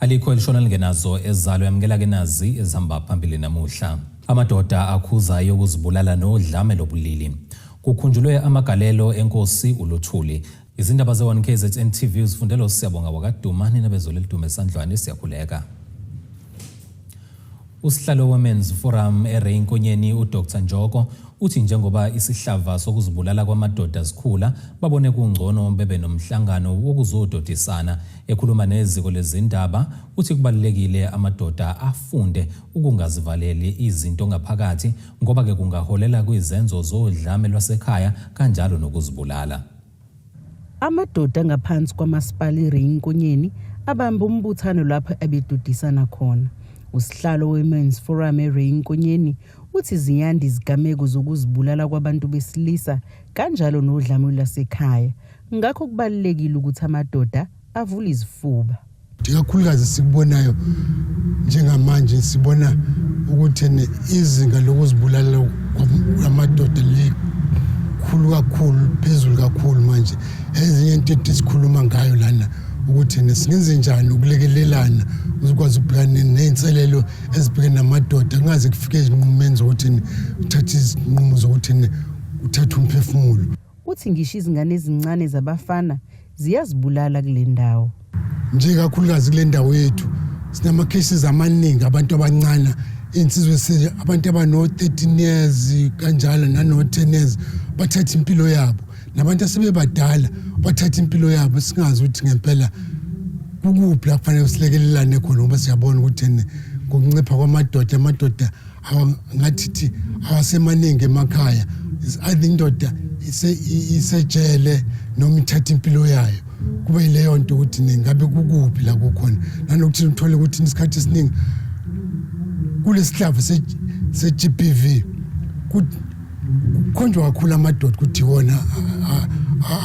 Alikho elishona lingenazo ezalo yamkela ke nazi ezihamba phambili namuhla. Amadoda akhuzayo ukuzibulala nodlame lobulili. Kukhunjulwe amagalelo enkosi uLuthuli. Izindaba ze-1 KZN TV uzifundelo siyabonga wakadumani nabezolo elidume esandlwane siyakhuleka. Usihlalo Women's Forum eReinkonyeni uDr Njoko uthi njengoba isihlava sokuzibulala kwamadoda sikhula babone kungcono bebe nomhlangano wokuzododisana. Ekhuluma neziko lezindaba uthi kubalulekile amadoda afunde ukungazivaleli izinto ngaphakathi ngoba ke kungaholela kwizenzo zodlame lwasekhaya kanjalo nokuzibulala. Amadoda ngaphansi kwamasipala eReinkonyeni abamba umbuthano lapho abedodisana khona. Usihlalo Women's Forum eReinkonyeni uthi ziyanda izigameko zokuzibulala kwabantu besilisa kanjalo nodlame lwasekhaya. Ngakho kubalulekile ukuthi amadoda avule izifuba. Kakhulukazi sikubonayo njengamanje sibona ukuthi izinga lokuzibulala kwamadoda likhulu kakhulu phezulu kakhulu manje. Ezinye into esikhuluma ngayo lana ukuthi singenze njani ukulekelelana uzokwazi ukubhekana nezinselelo ezibhekene namadoda ngaze kufike izinqumeni zokuthi uthathe izinqumo zokuthi uthathe umphefumulo. Uthi ngisho izingane ezincane zabafana ziyazibulala kule ndawo. Nje kakhulukazi kule ndawo yethu sinama cases amaningi abantu abancane insizwe abantu abano 13 years kanjalo nano 10 years bathatha impilo yabo. Nabantu asebebadala bathatha impilo yabo singazi ukuthi ngempela kukuphi la kufanele silekelelane khona ngoba siyabona ukuthi ngokuncipha kwamadoda amadoda ngathi awasemaningi emakhaya either indoda isejele noma ithatha impilo yayo. Kube yileyo nto ukuthi ngabe kukuphi la kukhona nanokuthi uthole ukuthi isikhathi esiningi kulesihlava se-GBV kukhonjwa kakhulu amadoda ukuthi wona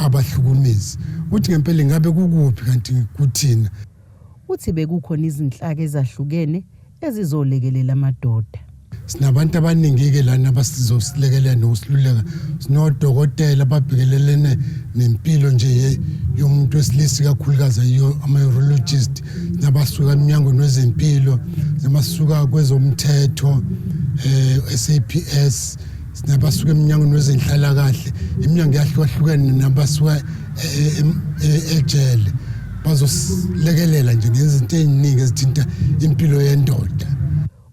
abahlukumezi. Uthi ngempela ngabe kukuphi kanti kuthina. Uthi bekukhona izinhlaka ezahlukene ezizolekelela amadoda. Sinabantu abaningi-ke lana abasizosilekelela nokusiluleka. Sinodokotela ababhekelelene nempilo nje yomuntu wesilisa kakhulukazi ama-urologist. Sinabasuka eMnyangweni weZempilo, sinabasuka kwezomthetho, SAPS, sinabasuka eMnyangweni wezenhlalakahle. Iminyango yahlukahlukene nabasuka ejele. Bazosilekelela nje ngezinto eziningi ezithinta impilo yendoda.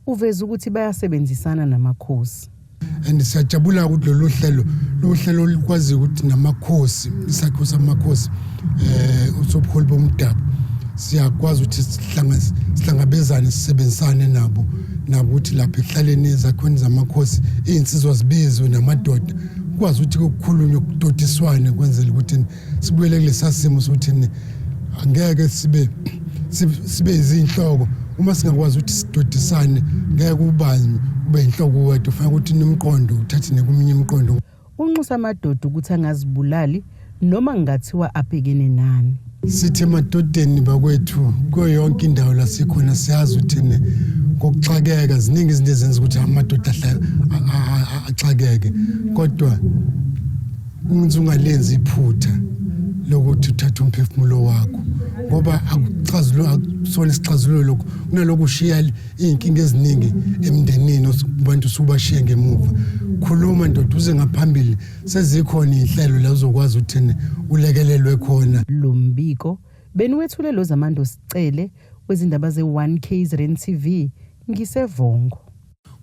Uveza ukuthi bayasebenzisana namakhosi. And siyajabula ukuthi lo hlelo likwazi ukuthi namakhosi isakho samakhosi usobuholi bomdabu siyakwazi ukuthi sihlangabezane sisebenzisane nabo ukuthi lapha ehlaleni ezakhona zamakhosi insizwa zibizwe namadoda kwazi ukuthi ukukhulunywe ukudodiswane kwenzela ukuthi sibuyele kulesasimo sokuthi angeke sibe izinhloko. Uma singakwazi ukuthi sidodisane ngeke ubani ube inhloko wedwa ufuna ukuthi nimqondo uthathe nekumnye imqondo. Unxusa amadoda ukuthi angazibulali noma ngathiwa abhekene nani. Sithi emadodeni bakwethu kuyo yonke indawo la sikhona siyazi ukuthi ngokuxakeka ziningi izinto ezenza ukuthi amadoda axakeke kodwa ungalenzi iphutha lokuthi uthathe umphefumulo wakho ngoba akusona isixazululo lokho kunalokho ushiya izinkinga eziningi emndenini abantu subashiye ngemuva. Khuluma ndoda uze ngaphambili sezikhona izinhlelo la uzokwazi ukuthi ulekelelwe khona. Lo mbiko beniwethulelo zamando sicele wezindaba ze-1 KZN TV ngisevongo.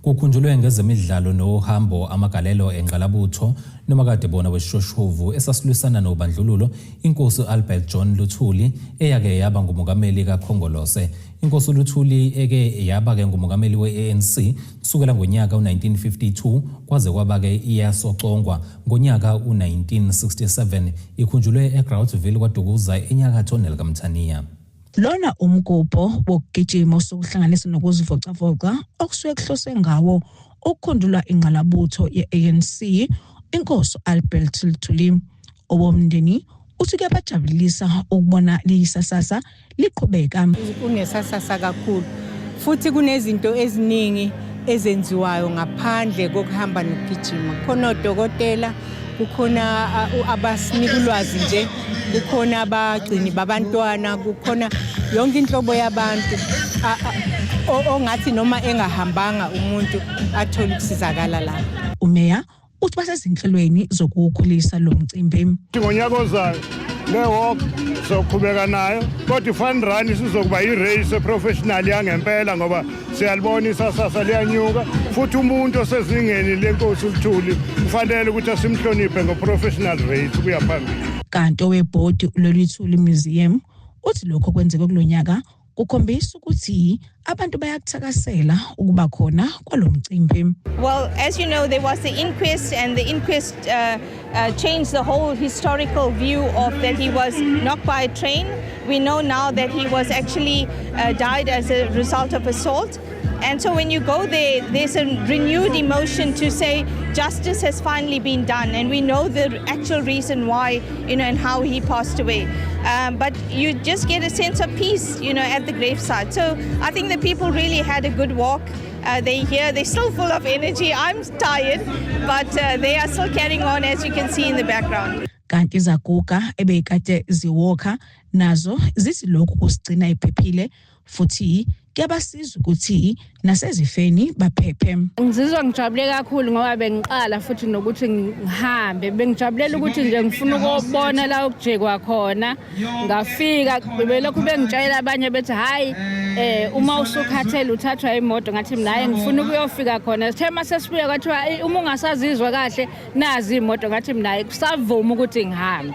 Kukhunjulwe ngezemidlalo nohambo amagalelo engqalabutho noma kade bona weshoshovu esasilwisana nobandlululo inkosi Albert John Luthuli eyake yaba ngumongameli kaKhongolose. Inkosi Luthuli eke yaba ke ngumongameli we-ANC kusukela ngonyaka u1952 kwaze kwaba ke iyasocongwa ngonyaka u1967 ikhunjulwe eGroutville kwaDukuza enyakatho nelkamthaniya. Lona umgubho wokugijima sokuhlanganisa nokuzivocavoca okusuke kuhlose ngawo ukukhundula ingqalabutho ye-ANC inkosi Albert Luthuli. Obomndeni uthi kuyabajabulisa ukubona liyisasasa liqhubeka. Kunesasasa kakhulu futhi kunezinto eziningi ezenziwayo ngaphandle kokuhamba nokugijima. Khona odokotela, kukhona abasinika ulwazi nje, kukhona abagcini babantwana, kukhona yonke inhlobo yabantu ongathi noma engahambanga umuntu athola ukusizakala lapha. Umeya uthi basezinhlelweni zokukhulisa lo mcimbi. Ngonyaka ozayo le-walk soqhubeka nayo, kodwa i-fun run isizokuba i-race professional yangempela ngoba siyalibona isasasa liyanyuka, futhi umuntu osezingeni lenkosi uLuthuli kufanele ukuthi asimhloniphe ngo-professional race kuya phambili. Kanti owebhodi uLuthuli Museum uthi lokho kwenzeke kulonyaka kukhombisa ukuthi abantu bayakuthakasela ukuba khona kwalo mcimbi. Well, as you know, there was the inquest, and the inquest changed the whole historical view of that he was knocked by a train. We know now that he was actually died as a result of assault. And so when you go there, there's a renewed emotion to say justice has finally been done, and we know the actual reason why, and how he passed away. But you just get a sense of peace, at the graveside. So I think the people really had a good walk. They're here, they're still full of energy. I'm tired, but they are still carrying on, as you can see in the background. Kanti izaguga ebekade ziwalka nazo zithi lokhu kusigcina iphephile futhi kuyabasiza ukuthi nasezifeni baphephe. Ngizizwa ngijabule kakhulu ngoba bengiqala futhi nokuthi ngihambe, bengijabulela ukuthi nje ngifuna ukubona la ukujekwa khona. Ngafika bebelokhu bengitshela abanye bethi hayi uma usukhathele uthathwa imoto, ngathi mina ngifuna ukuyofika khona. Sithe mase sibuya kwathiwa uma ungasazizwa kahle nazi imoto, ngathi mina kusavuma ukuthi ngihambe.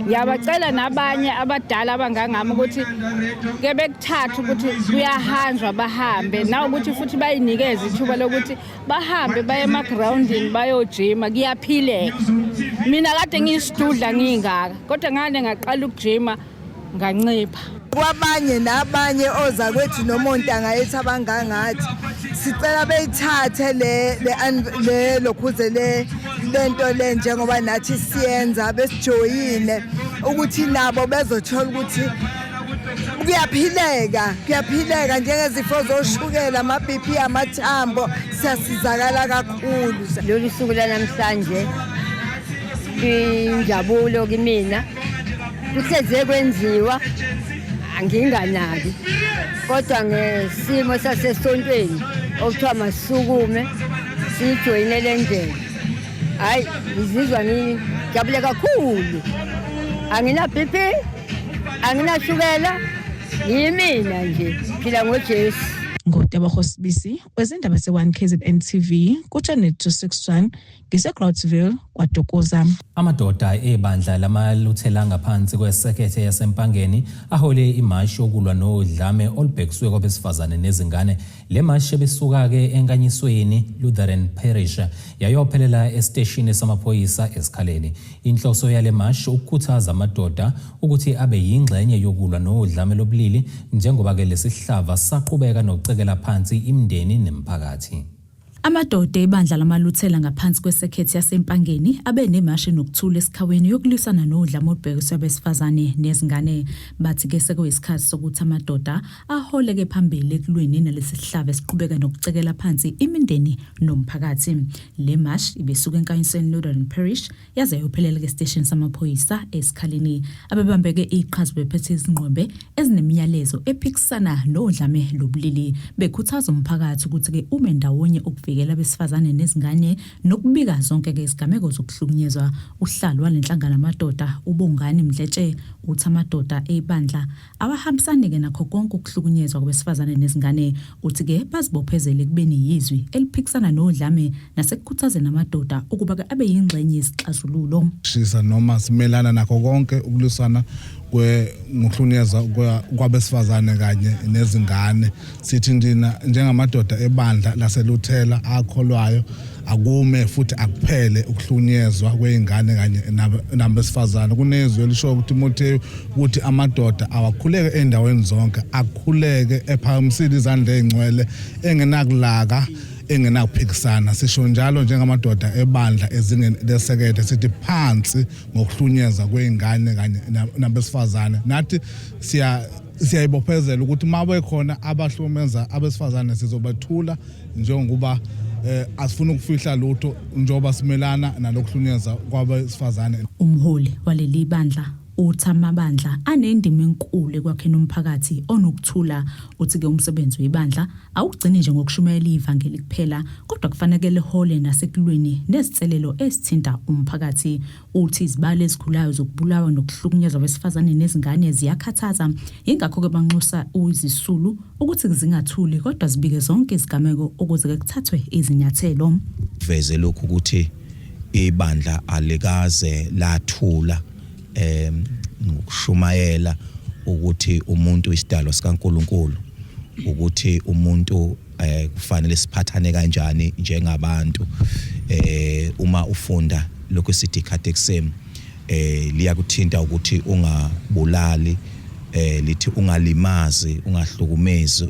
Ngiyabacela nabanye abadala abangangami ukuthi ke bekuthatha ukuthi kuyahanjwa bahambe, na ukuthi futhi bayinikeze ithuba lokuthi bahambe baye emagroundini bayojima, kuyaphileka. Mina kade ngiyisidudla ngingaka, kodwa ngane ngaqala ukujima ngancipha. Kwabanye nabanye oza kwethu nomontanga ethi abangangathi sicela beyithathe le lokhuze lento le njengoba nathi siyenza besijoyine ukuthi nabo bezothola ukuthi kuyaphileka njengezifo zoshukela, ama-BP, amathambo, siyasizakala kakhulu. Lolu suku lanamhlanje injabulo kimina, kuseze kwenziwa anginganaki, kodwa ngesimo sasesontweni okuthiwa masukume sijoyine le ndlela. Hayi, ngizizwa ngijabule kakhulu. Angina BP, anginashukela, yimina nje, phila ngoJesu. Ngotebo Sibisi wezindaba ze1 KZN TV kuChannel 261 ngiseGroutsville kwaDokoza. Amadoda ebandla lamaluthela ngaphansi kwesekethe yasempangeni ahole imashi yokulwa nodlame olubhekiswe kwabesifazane nezingane. Le mashi ebisuka ke enkanyisweni Lutheran Parish yayophelela esiteshini samaphoyisa eSikhaleni. Inhloso yale mashi ukukhuthaza amadoda ukuthi abe yingxenye yokulwa nodlame lobulili njengoba ke lesihlava saqhubeka nokucekela phansi imindeni nemphakathi. Amadoda ebandla lamaluthela ngaphansi kwesekhethi yasempangeni abe nemashi nokuthula esikhaweni yokulisana nodlame olubhekiswe abesifazane nezingane. Bathi ke sekuyisikhathi sokuthi amadoda aholeke phambili ekulweni nalesihlava esiqhubeka nokucekela phansi imindeni nomphakathi. Le mashi ibisuka enkanyisweni Lutheran Parish yaze yophelela ke station samaphoyisa eSikhaleni. Abebambeke iqhaza bephethe izingqombe ezinemiyalezo ephikisana nodlame lobulili, bekhuthaza umphakathi ukuthi ke ume ndawonye ukuvikela abesifazane nezingane nokubika zonke ke izigameko zokuhlukunyezwa. Uhlalo walenhlangano amadoda uBongani Mdletshe uthi amadoda ebandla abahambisane ke nakho konke ukuhlukunyezwa kwabesifazane nezingane, uthi ke bazibophezele kubeni yizwi eliphikisana nodlame nasekukhuthazeni amadoda ukuba ke abe yingxenye yesixazululo. Shisa noma simelana nakho konke ukulisana ngokuhlukunyezwa kwabesifazane kanye nezingane. Sithi njengamadoda ebandla laseluthela akholwayo akume futhi akuphele ukuhlukunyezwa kweingane kanye nabesifazane. Kunezwi elisho kuTimotheyu ukuthi amadoda awakhuleke endaweni zonke, akukhuleke ephakamisile izandla ezingcwele, engenakulaka, engenakuphikisana. Sisho njalo njengamadoda ebandla ezingeni lesekethe sithi phansi ngokuhlukunyezwa kweingane kanye nabesifazane. Nathi siyayibophezela ukuthi mabe khona abahlukumeza abesifazane sizobathula njengoba asifuna ukufihla lutho njoba simelana nalokuhlunyezwa kwabesifazane. Umholi waleli bandla uThamabandla anendima enkulu ekwakheni umphakathi onokuthula. Uthi ke umsebenzi webandla awugcini nje ngokushumayela ivangeli kuphela, kodwa kufanele lehole nasekulweni nezicelelo esithinta umphakathi. Uthi izibalo ezikhulayo zokubulawa nokuhlukunyezwa kwesifazane nezingane ziyakhathaza, ingakho ke banxusa izisulu ukuthi zingathuli kodwa zibike zonke izigameko ukuze ke kuthathwe izinyathelo. Veze lokhu ukuthi ibandla alikaze lathula ngokushumayela ukuthi umuntu isidalwa sikaNkuluNkulu, ukuthi umuntu kufanele siphathane kanjani njengabantu. Uma ufunda lokho sithi catechism liyakuthinta ukuthi ungabulali, lithi ungalimazi, ungahlukumezi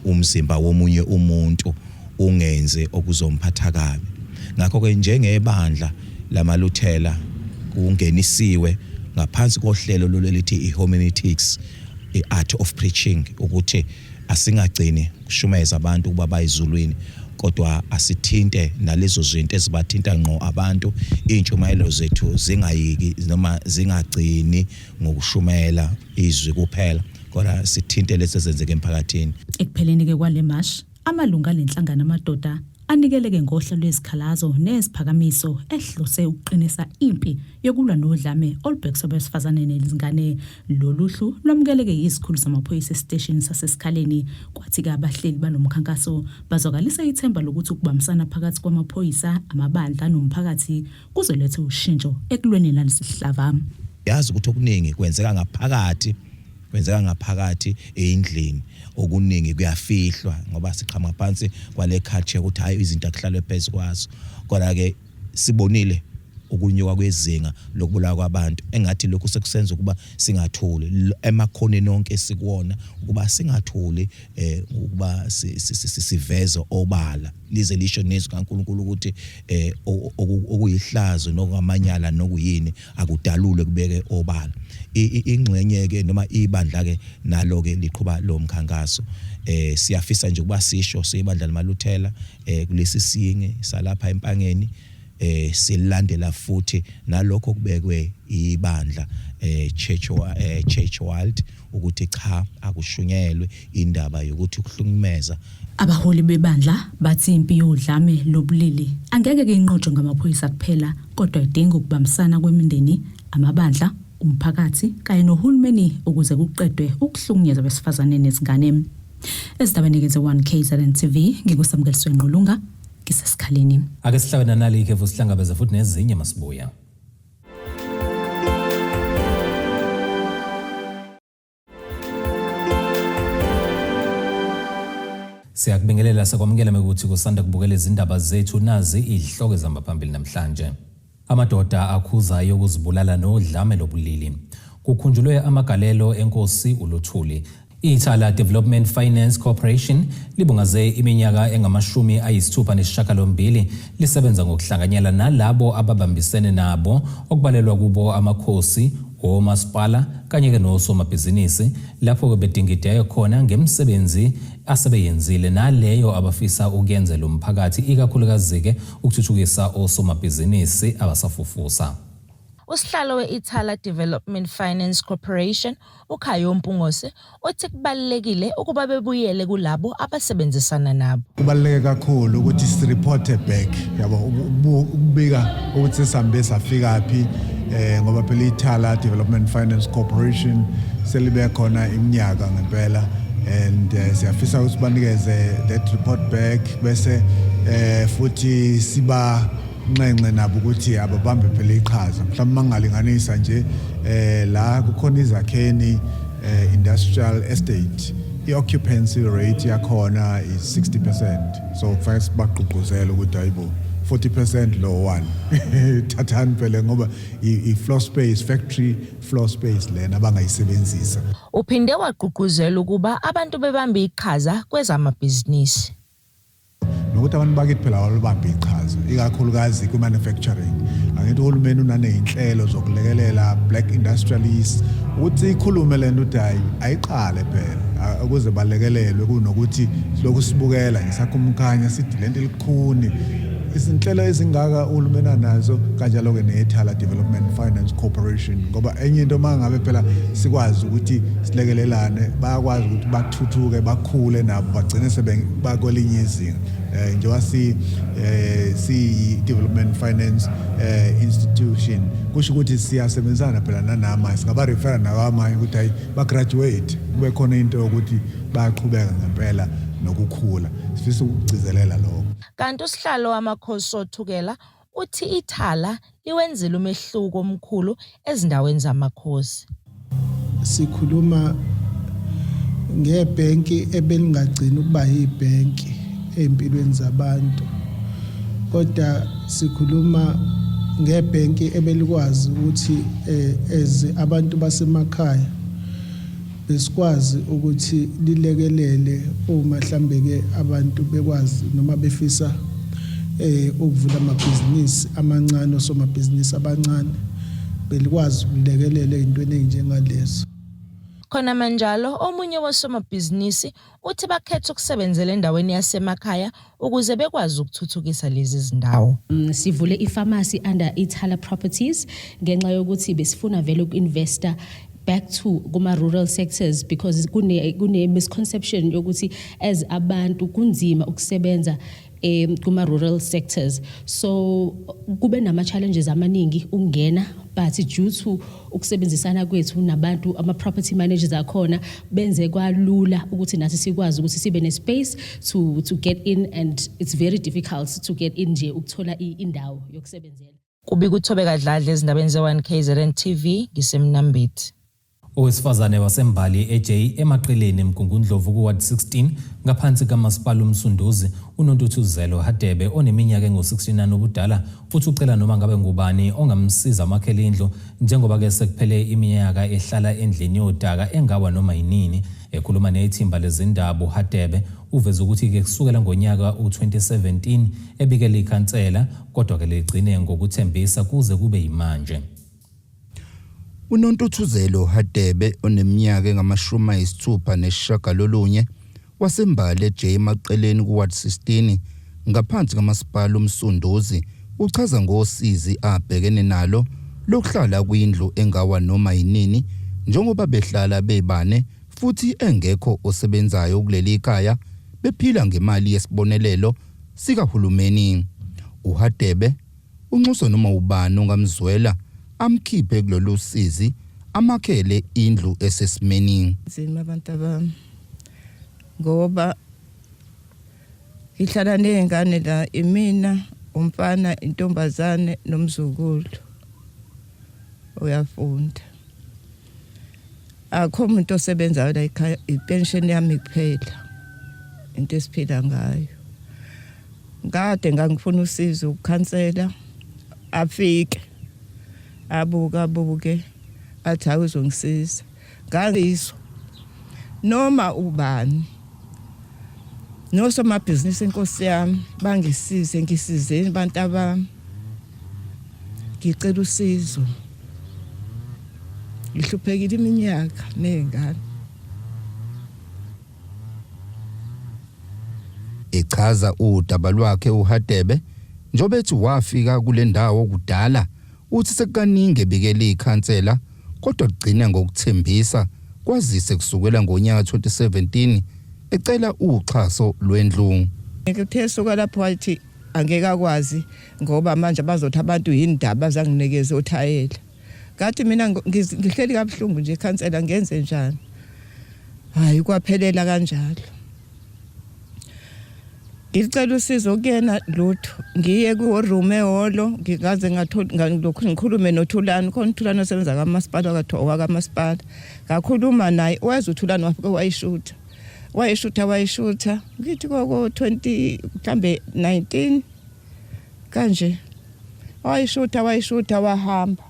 umzimba womunye umuntu, ungenze okuzomphatha kabi. Ngakho ke njengebandla lamaLuthela ungenisiwe ngaphansi kohlelo lolelithi ihomiletics, iart of preaching, ukuthi asingagcini kushumeza abantu kuba bayizulwini kodwa asithinte nalezo zinto ezibathinta ngqo abantu. Intshumayelo zethu zingayiki noma zingagcini ngokushumela izwi kuphela kodwa sithinte lezi ezenzeka emphakathini. Ekupheleni ke kwale mash amalunga lenhlangano amadoda anikeleke ngohlelo lwezikhalazo neziphakamiso ehlose ukuqinisa impi yokulwa nodlame olubhekiswe abesifazane nezingane. Loluhlu lwamukeleke izikhulu zamaphoyisa estation sasesikhaleni, kwathi ke abahleli balomkhankaso bazokalisa ithemba lokuthi ukubambisana phakathi kwamaphoyisa, amabandla nomphakathi kuzoletha ushintsho ekulweni nalesihlava. Yazi ukuthi okuningi kwenzeka ngaphakathi endlini, okuningi kuyafihlwa ngoba siqhama phansi kwale culture ukuthi hayi izinto akuhlalwe phezu kwazo. Kodwa ke sibonile ukunyuka kwezinga lokubulawa kwabantu, engathi lokhu sekusenza ukuba singathuli emakhoneni onke esikuwona, ukuba singathuli ukuba siveze obala lize lisho nezwi kaNkuluNkulu ukuthi okuyihlazo nokungamanyala nokuyini akudalule kubeke obala. Ingxenye ke noma ibandla ke nalo ke liqhuba lo mkhankaso. Siyafisa nje ukuba sisho sibandla lamaLuthela kulesi singe salapha empangeni, silandela futhi nalokho kubekwe ibandla Church World ukuthi cha akushunyelwe indaba yokuthi ukuhlukumeza. Abaholi bebandla bathi impi yodlame lobulili angeke ke inqotshwe ngamaphoyisa kuphela kodwa idinga ukubambisana kwemindeni, amabandla, umphakathi kanye nohulumeni ukuze kuqedwe ukuhlukunyezwa kwesifazane nezingane. Ezindabeni ke ze1 KZN TV ngikusamukeliso Nqulunga ngisesikhaleni. Ake sihlabene nali ke vusihlangabeza futhi nezinye masibuya. Siyakubingelela sekwamukela ukuthi kusanda kubukela izindaba zethu nazi izihloko ezambaphambili namhlanje. Amadoda akhuzayo ukuzibulala nodlame lobulili. Kukhunjulwe amagalelo enkosi uLuthuli. Ithala Development Finance Corporation libungaze iminyaka engama-68 lisebenza ngokuhlanganyela nalabo ababambisene nabo okubalelwa kubo amakhosi, omasipala kanye ke nosomabhizinisi lapho bedingideye khona ngemisebenzi asebeyenzile naleyo abafisa ukuyenzela umphakathi, ikakhulukazi ke ukuthuthukisa osomabhizinisi abasafufusa. Usihlalo we-Ithala Development Finance Corporation uKhayo Mpungose uthi kubalekile ukuba bebuyele kulabo abasebenzisana nabo. Kubaleke kakhulu ukuthi sireporte back yabo ukubika ukuthi sihambe safika phi ngoba phela iThala Development Finance Corporation selibe khona iminyaka ngempela and siyafisa ukuthi banikeze that report back bese futhi siba nqenqe nabo ukuthi ababambe phela iqhaza. Mhlawumbe mangalinganisa nje la kukhona izakheni industrial estate, i-occupancy rate yakhona is 60%, so kufanele sibagqugquzele ukuthi hayibo 40% lo one thathani phela ngoba i-floor space, factory floor space lena abangayisebenzisa. Uphinde wagqugquzela ukuba abantu bebambe iqhaza kwezamabhizinisi. Nokuthi abantu bakithi phela walibambe iqhaza ikakhulukazi ku-manufacturing. Angithi uhulumeni unaney'nhlelo zokulekelela black industrialists ukuthi ikhulume lento ukuthi ayiqale phela ukuze balekelelwe kunokuthi lokusibukela ngesakhumkhanya sithi lento elikhuni izinhlelo ezingaka uhulumeni nazo kanjalo ke neThala Development Finance Corporation ngoba enye into mangabe phela sikwazi ukuthi silekelelane bayakwazi ukuthi bathuthuke bakhule nabo bagcine sebakwelinye izinga njengoba si development finance institution kusho ukuthi siyasebenzana phela nanama singaba refer nawamanye ukuthi hayi ba graduate kube khona into ukuthi bayaqhubeka ngempela nokukhula sifisa ukugcizelela lokho. Kanti usihlalo wamakhosi othukela uthi iThala liwenzile umehluko omkhulu ezindaweni zamakhosi. Sikhuluma ngebhenki ebelingagcina ukuba yibhenki empilweni zabantu. Kodwa sikhuluma ngebhenki ebelikwazi ukuthi abantu basemakhaya besikwazi ukuthi lilekelele uma mhlambe ke abantu bekwazi noma befisa ukuvula amabhizinisi amancane osomabhizinisi abancane belikwazi ukulekelela ezintweni ezinjengalezo. Khona manjalo omunye wosomabhizinisi uthi bakhetha ukusebenzela endaweni yasemakhaya ukuze bekwazi ukuthuthukisa lezi zindawo. Sivule ifamasi under iThala Properties ngenxa yokuthi besifuna vele uku-investa back to kuma rural sectors because kune misconception yokuthi as abantu kunzima ukusebenza kuma rural sectors, so kube nama challenges amaningi ungena, but due to ukusebenzisana kwethu nabantu ama property managers akhona benze kwalula ukuthi nathi sikwazi ukuthi sibe ne space to get in, and it's very difficult to get in nje ukuthola indawo yokusebenzela. Kubi kuthobeka dladla ezindabeni ze1 KZN TV ngisemnambithi. Owesifazane wasembali EJ emaqeleni eMgungundlovu kuward 16 ngaphansi kaMasipala uMsunduzi uNontuthuzelo Hadebe oneminyaka engu69 ubudala futhi ucela noma ngabe ngubani ongamsiza amakhele indlu njengoba ke sekuphele iminyaka ehlala endlini yodaka engawa noma yinini. Ekhuluma nethimba lezindaba Hadebe uveza ukuthi ke kusukela ngonyaka u2017 ebikele ikhansela kodwa ke ligcine ngokuthembisa kuze kube yimanje. uNontuthuzelo Hadebe oneminyaka engama-69 wasembali EJ emaqeleni kuward 16 ngaphansi kaMasipala uMsunduzi uchaza ngosizi abhekene nalo lokuhlala kwindlu engawa noma yinini njengoba behlala bebane futhi engekho osebenzayo kuleli ikhaya bephila ngemali yesibonelelo sikahulumeni. uHadebe unxusa noma ubani ongamzwela amkhiphe kulolu sizi amakhele indlu esesimeni. Nzima abantu abami ngoba ihlala nezingane la, imina, umfana, intombazane nomzukulu uyafunda. Akho umuntu osebenzayo la ekhaya, ipension yami kuphela into esiphila ngayo. Ngade ngangifuna usizo ukukhansela afike abuke athi awuzongisiza ngalizwa noma ubani nosomabhizinisi inkosi yami bangisize ngisizeni abantu abami ngicela usizo ngihluphekile iminyaka nezingane. Echaza udaba lwakhe uHadebe njobe ethi wafika kule ndawo kudala uthi sekukaningi ebikele ikhansela kodwa kugcina ngokuthembisa kwazise kusukela ngonyaka 2017 ecela uxhaso lwendlu. Ngikuthe soka lapho wathi angeke akwazi ngoba manje bazothi abantu yindaba zanginikeza uthayela. Ngathi mina ngihleli kabuhlungu nje ikhansela ngenze njani? Hayi kwaphelela kanjalo. Ngicela usizo kuyena lutho ngiye ku room eholo ngikaze ngathola ngikhulume noThulani khona uThulani osebenza kaMasipala kathowa kaMasipala ngakhuluma naye weza uThulani wafike wayishutha ngithi ko 20 mhlambe 19 kanje wayishutha wahamba.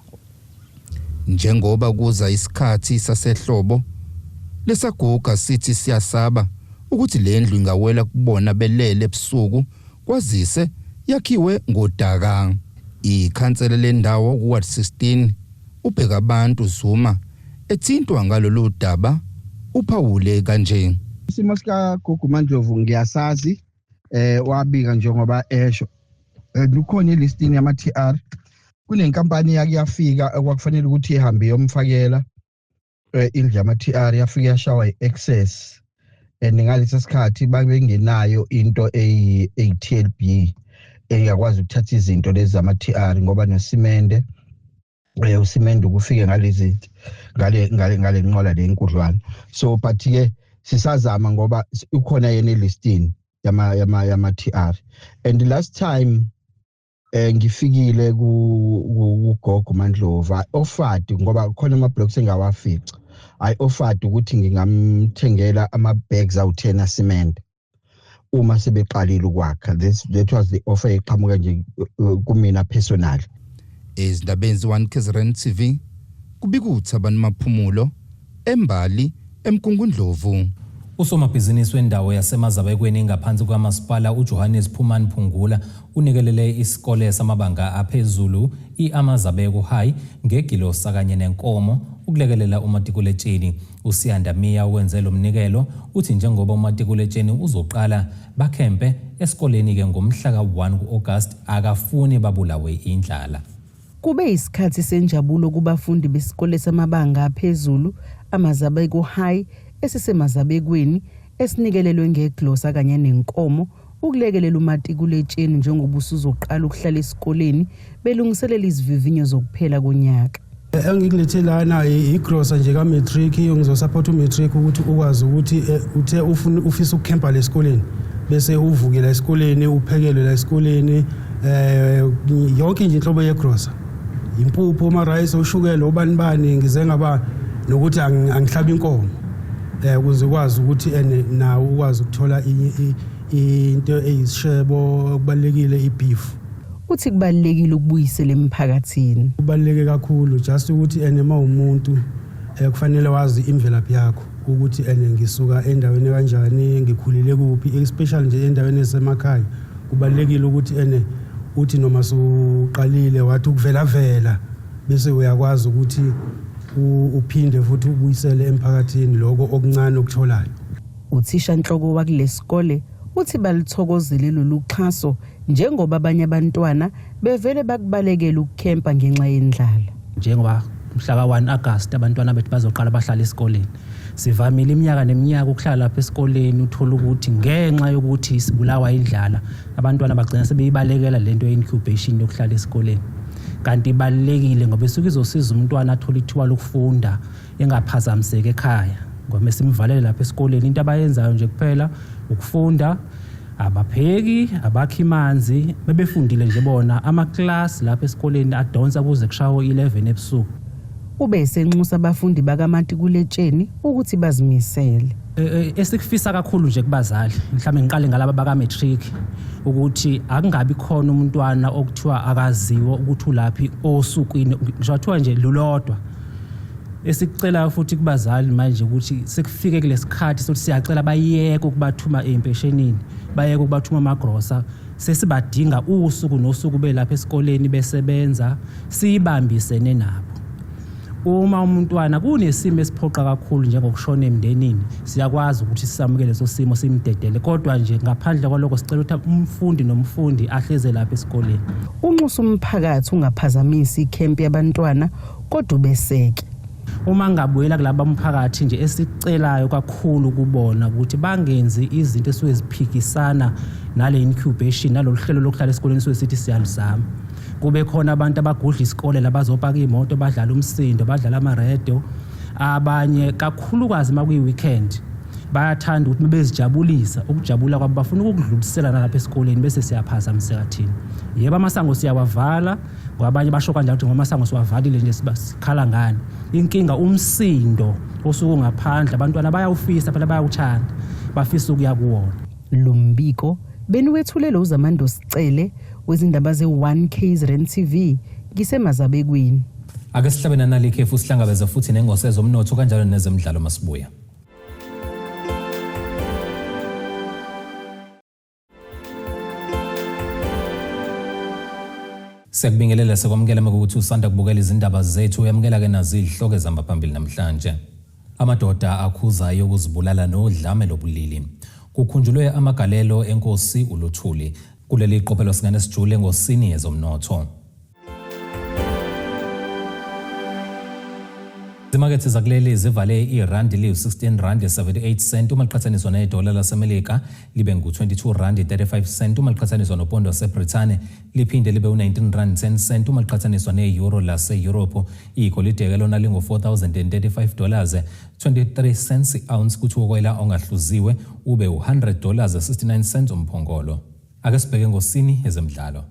Njengoba kuza isikhathi sasehlobo lesaguga sithi siyasaba ukuthi lendlu ingawela kubona belele ebusuku kwazise yakhiwe ngodaka. Ikhansela lendawo kuward 16 ubheka abantu Zuma ethintwa ngalolu daba uphawule kanje. Isimo sika Gugu Mandlovu ngiyasazi wabika njengoba esho lukhona ilisting yama TR kunenkampani yake yafika okwakufanele ukuthi ihambe yomfakela indlu yama TR yafika yashawa iaccess and ngalesi sikhathi babengenayo into eTLB engakwazi ukuthatha izinto lezi zama TR ngoba nesimende usimende ukufike ngalezi ngale nqola lenkudlwana. So but ke sisazama ngoba ukhona yena listing yama TR and last time ngifikile ku Gogo Mandlovu offered ngoba khona ama blocks engawafica I offered ukuthi ngingamthengela ama bags awu10 cement uma sebeqalile ukwakha. That was the offer eqhamuka nje kumina personally. Ezindabeni ze-1 KZN TV kubika uThabani Maphumulo eMbali eMkungundlovu. Usomabhizinisi wendawo yaseMazabekweni ngaphansi kwamasipala uJohannes Phumani Phungula unikelele isikole samabanga aphezulu iAmazabeko High ngegilosa kanye nenkomo ukulekelela umatikuletsheni. uSiyanda Miya wenze lo mnikelo uthi njengoba umatikuletsheni uzoqala bakhempe esikoleni ke ngomhla ka1 kuAugust akafuni babulawe indlala. Kube isikhathi senjabulo kubafundi besikole samabanga aphezulu Amazabeko High esisemazabekweni esinikelelwe ngeglosa kanye nenkomo ukulekelela umatikuletsheni njengoba usuzoqala ukuhlala esikoleni belungiselela izivivinyo zokuphela konyaka. Engikulethe lana iglosa nje ka matric ngizosupport umatric ukuthi ukwazi ukuthi uthe ufisa ukukhempa lesikoleni bese uvukela esikoleni uphekelwe la esikoleni yonke nje inhlobo yeglosa impupho ama rice ushukela obanibani ngize ngaba nokuthi angihlaba inkomo ukuze ukwazi ukuthi na ukwazi ukuthola into eyisishebo okubalekile ibeef. Uthi kubalekile ukubuyisela emphakathini. Kubaleke kakhulu just ukuthi ema umuntu kufanele wazi imvelaphi yakho ukuthi ngisuka endaweni kanjani ngikhulile kuphi especially nje endaweni esemakhaya. Kubalekile ukuthi uthi noma suqalile wathi ukuvela bese uyakwazi ukuthi uphinde futhi ubuyisele emphakathini lokho okuncane okutholayo. Uthisha Nhloko wakulesikole uthi balithokozele loluxhaso njengoba abanye abantwana bevele bakubalekela ukukhempa ngenxa yendlala. Njengoba mhla ka1 August abantwana bethu bazoqala bahlala esikoleni. Sivamile iminyaka neminyaka ukuhlala lapha esikoleni uthola ukuthi ngenxa yokuthi sibulawa indlala abantwana bagcina sebeyibalekela lento ye-incubation yokuhlala esikoleni. Kanti ibalekile ngoba esuke izosiza umntwana athola ithuba lokufunda engaphazamiseki ekhaya. Ngoba simvalele lapha esikoleni into abayenzayo nje kuphela ukufunda, abapheki, abakhi manzi, bebefundile nje bona ama-class lapha esikoleni adonsa kuze kushawo 11 ebusuku. Ube senxusa abafundi bakamatikuletsheni ukuthi bazimisele. Esikufisa kakhulu nje kubazali mhlawumbe ngiqale ngalaba baka matric ukuthi akungabi khona umntwana okuthiwa akaziwo ukuthi ulaphi osukwini ngisho nje lulodwa. Esicela futhi kubazali manje ukuthi sekufike kulesikhathi sokuthi siyacela bayeke ukubathuma empeshenini, bayeke ukubathuma amagrosa, sesibadinga usuku nosuku belapha esikoleni besebenza, sibambisene nabo. Uma umntwana kunesimo esiphoqa kakhulu njengokushona emndenini, siyakwazi ukuthi sisamukele leso simo simdedele, kodwa nje ngaphandle kwaloko sicela ukuthi umfundi nomfundi ahleze lapha esikoleni. Unxusa umphakathi ungaphazamisi ikhempi yabantwana kodwa ubeseke. Uma ngabuyela kulaba umphakathi nje esicelayo kakhulu kubona ukuthi bangenzi izinto esuke ziphikisana nale incubation nalolu hlelo lokuhlala esikoleni sithi siyalizama. Kube khona abantu abagudla isikole labazopaka imoto badlala umsindo badlala ama radio, abanye kakhulukazi makuyi weekend bayathanda ukuthi bezijabulisa ukujabula kwabo bafuna ukudlulisela nalapha esikoleni bese siyaphazamiseka thina. Yebo amasango siyawavala kwabanye basho kanje ukuthi ngamasango siwavalile nje sikhala ngani. Inkinga umsindo osuku ngaphandle abantwana bayawufisa phela bayawuthanda bafisa ukuya kuwona. Lumbiko beniwethulela uZamando Sicele wezindaba ze1 KZN TV ngisemazabekweni. Ake sihlabena nalikhefu sihlangabeza futhi nengosezwe omnotho kanjalo nezemidlalo masibuya. Sekubingelela sekwamukela ukuthi usanda kubukela izindaba zethu uyamukela ke nazi izihloko ezihamba phambili namhlanje. Amadoda akhuzayo ukuzibulala nodlame lobulili. Kukhunjulwe amagalelo enkosi uLuthuli kuleli qophelo singane sijule ngosini yezomnotho. Izimakethe zakuleli zivale irandi liyi-16.78 uma liqhathaniswa nedola laseMelika libe ngu-22.35 uma liqhathaniswa nopondo waseBrithani liphinde libe u-19.10 uma liqhathaniswa ne-euro lase-Europe. Igolide lona lingu-$4,035.23 i-ounce kuthi ukwela ongahluziwe ube $100.69 umphongolo. Ake sibheke ngosini yezemidlalo.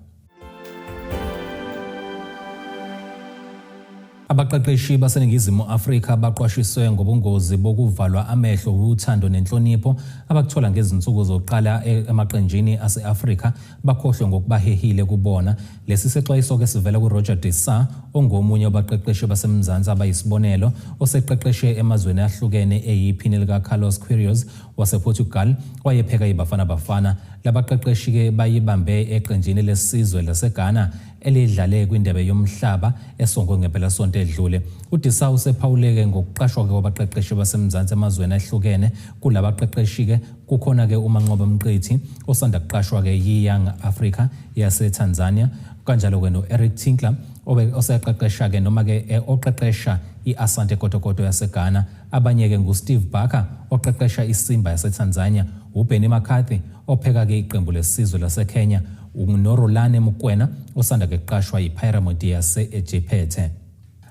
Abaqeqeshi baseNingizimu Afrika baqwashiswe ngobungozi bokuvalwa amehlo uthando nenhlonipho abakuthola ngezinsuku zokuqala emaqenjini ase-Afrika bakhohlwe ngokubahehile kubona. Lesi sexwayiso ke sivela kuRoger de Sa ongomunye wabaqeqeshi baseMzansi abayisibonelo oseqeqeshe emazweni ahlukene eyiphini lika Carlos Queiroz wasePortugal wayepheka iBafana Bafana. Labaqeqeshi ke bayibambe eqenjini lesizwe laseGhana elidlale kwindebe yomhlaba esongwe ngempela sonto edlule. uDisa usephawuleke ngokuqashwa kwabaqeqeshi baseMzansi emazweni ahlukene. Kulabaqeqeshi ke kukhona ke uManqoba Mqithi osanda kuqashwa ke yiYoung Africa yaseTanzania, kanjalo ke noEric Tinkler oseqeqesha ke noma ke oqeqesha iAsante Kotoko yaseGhana. Abanye ke nguSteve Barker oqeqesha iSimba yaseTanzania, uBenny McCarthy opheka ke iqembu lesizwe laseKenya, uNorolane Mokwena osanda ke kuqashwa iPyramid yase-Ejiphethe.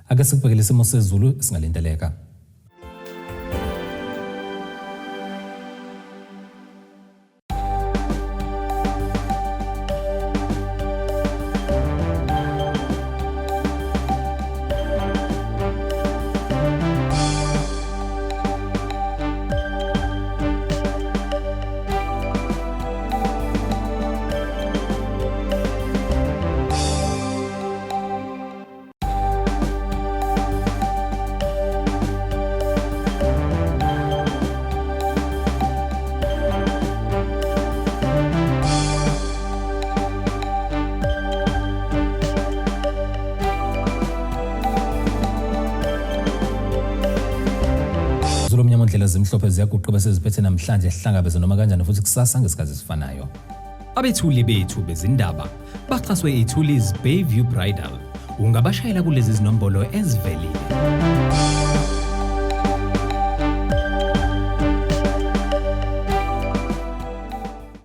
Ake sikubhekele isimo sezulu singalindeleka. Indlela zimhlophe ziyaguquba seziphethe namhlanje ehlangabezo noma kanjani futhi kusasa ngesikhathi esifanayo. Abethuli bethu bezindaba baxhaswe iTulis Bayview Bridal. Ungabashayela kulezi zinombolo ezivelile.